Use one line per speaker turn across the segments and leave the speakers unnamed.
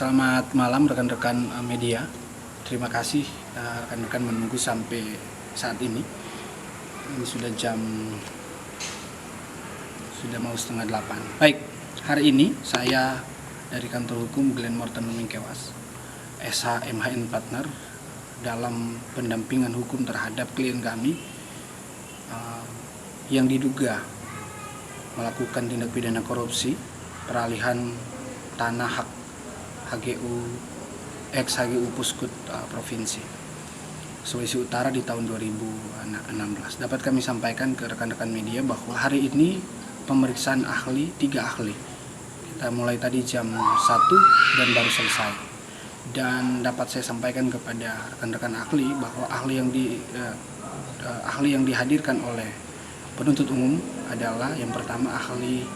Selamat malam rekan-rekan media. Terima kasih rekan-rekan menunggu sampai saat ini. Ini sudah mau setengah 8. Baik, hari ini saya dari kantor hukum Glenn Morton Mingkewas, SH MHN Partner, dalam pendampingan hukum terhadap klien kami yang diduga melakukan tindak pidana korupsi peralihan tanah hak HGU Puskut Provinsi Sulawesi Utara di tahun 2016. Dapat kami sampaikan ke rekan-rekan media bahwa hari ini pemeriksaan 3 ahli. Kita mulai tadi jam 1 dan baru selesai. Dan dapat saya sampaikan kepada rekan-rekan ahli bahwa ahli yang dihadirkan oleh penuntut umum adalah yang pertama ahli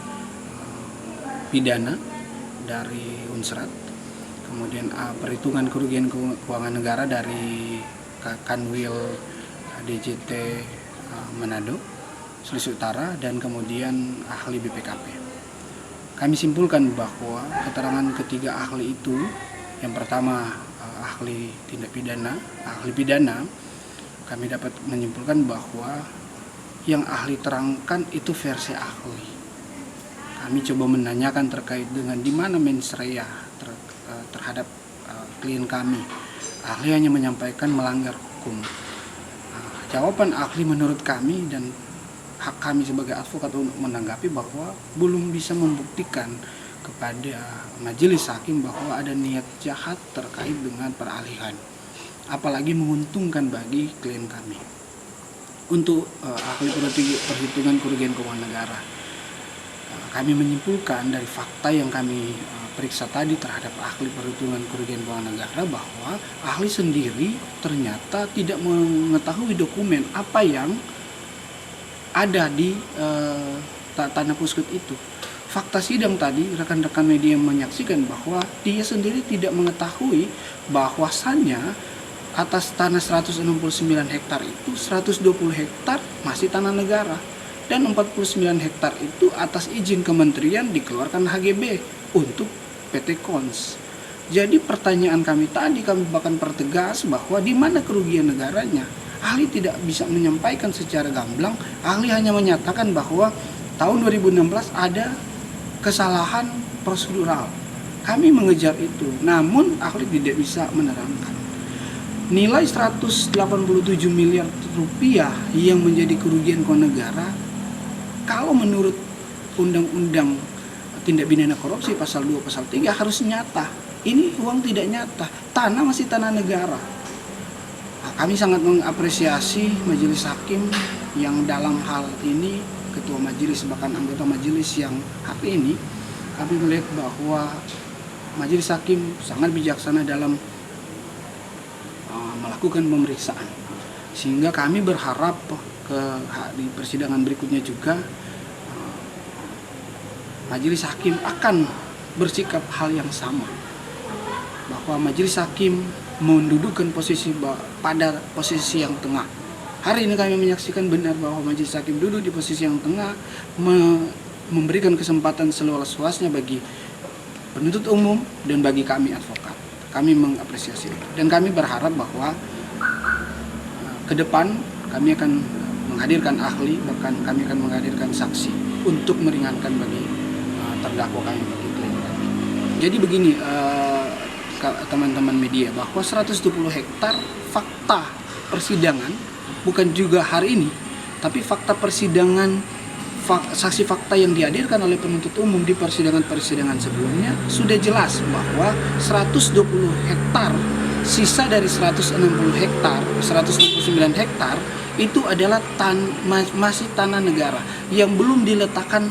pidana dari Unsrat, kemudian perhitungan kerugian keuangan negara dari Kanwil DJT Manado, Sulawesi Utara, dan kemudian ahli BPKP. Kami simpulkan bahwa keterangan ketiga ahli itu, yang pertama ahli tindak pidana, kami dapat menyimpulkan bahwa yang ahli terangkan itu versi ahli. Kami coba menanyakan terkait dengan di mana mens rea terhadap klien kami. Ahli hanya menyampaikan melanggar hukum. Jawaban ahli menurut kami dan hak kami sebagai advokat untuk menanggapi bahwa belum bisa membuktikan kepada majelis hakim bahwa ada niat jahat terkait dengan peralihan, apalagi menguntungkan bagi klien kami. Untuk ahli perhitungan kerugian keuangan negara, kami menyimpulkan dari fakta yang kami periksa tadi terhadap ahli perhitungan kerugian keuangan negara bahwa ahli sendiri ternyata tidak mengetahui dokumen apa yang ada di tanah Puskut itu. Fakta sidang tadi rekan-rekan media menyaksikan bahwa dia sendiri tidak mengetahui bahwasannya atas tanah 169 hektar itu 120 hektar masih tanah negara. Dan 49 hektar itu atas izin kementerian dikeluarkan HGB untuk PT Kons. Jadi pertanyaan kami tadi, kami bahkan pertegas bahwa di mana kerugian negaranya. Ahli tidak bisa menyampaikan secara gamblang. Ahli hanya menyatakan bahwa tahun 2016 ada kesalahan prosedural. Kami mengejar itu, namun ahli tidak bisa menerangkan. Nilai 187 miliar rupiah yang menjadi kerugian keuangan negara, kalau menurut Undang-Undang Tindak Pidana Korupsi pasal 2 pasal 3 harus nyata. Ini uang tidak nyata, tanah masih tanah negara. Kami sangat mengapresiasi majelis hakim yang dalam hal ini, ketua majelis bahkan anggota majelis yang hari ini, kami melihat bahwa majelis hakim sangat bijaksana dalam melakukan pemeriksaan. Sehingga kami berharap di persidangan berikutnya juga majelis hakim akan bersikap hal yang sama, bahwa majelis hakim mendudukkan pada posisi yang tengah. Hari ini kami menyaksikan benar bahwa majelis hakim duduk di posisi yang tengah, memberikan kesempatan seluas-luasnya bagi penuntut umum dan bagi kami advokat. Kami mengapresiasi itu dan kami berharap bahwa ke depan kami akan menghadirkan ahli, bahkan kami akan menghadirkan saksi untuk meringankan bagi terdakwa kami, bagi klien kami. Jadi begini teman-teman media, bahwa 120 hektar fakta persidangan, bukan juga hari ini, tapi fakta persidangan, saksi fakta yang dihadirkan oleh penuntut umum di persidangan sebelumnya sudah jelas bahwa 120 hektar sisa dari 169 hektar itu adalah masih tanah negara yang belum diletakkan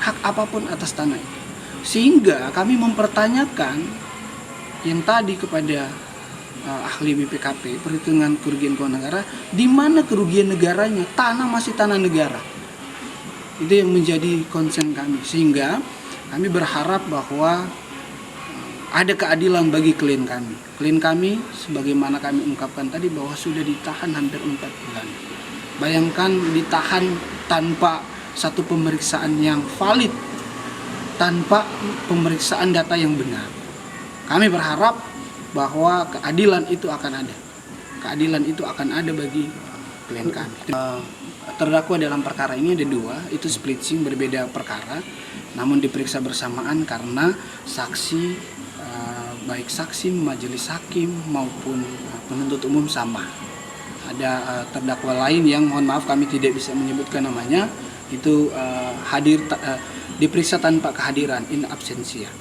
hak apapun atas tanah itu. Sehingga kami mempertanyakan yang tadi kepada ahli BPKP, perhitungan kerugian keuangan negara, di mana kerugian negaranya? Tanah masih tanah negara. Itu yang menjadi concern kami, sehingga kami berharap bahwa ada keadilan bagi klien kami. Klien kami, sebagaimana kami ungkapkan tadi, bahwa sudah ditahan hampir 4 bulan. Bayangkan ditahan tanpa satu pemeriksaan yang valid, tanpa pemeriksaan data yang benar. Kami berharap bahwa keadilan itu akan ada. Keadilan itu akan ada bagi klien kami. Terdakwa dalam perkara ini ada 2, itu splitsing berbeda perkara, namun diperiksa bersamaan karena saksi, baik saksi, majelis hakim maupun penuntut umum sama. Ada terdakwa lain yang mohon maaf kami tidak bisa menyebutkan namanya, itu diperiksa tanpa kehadiran, in absentia.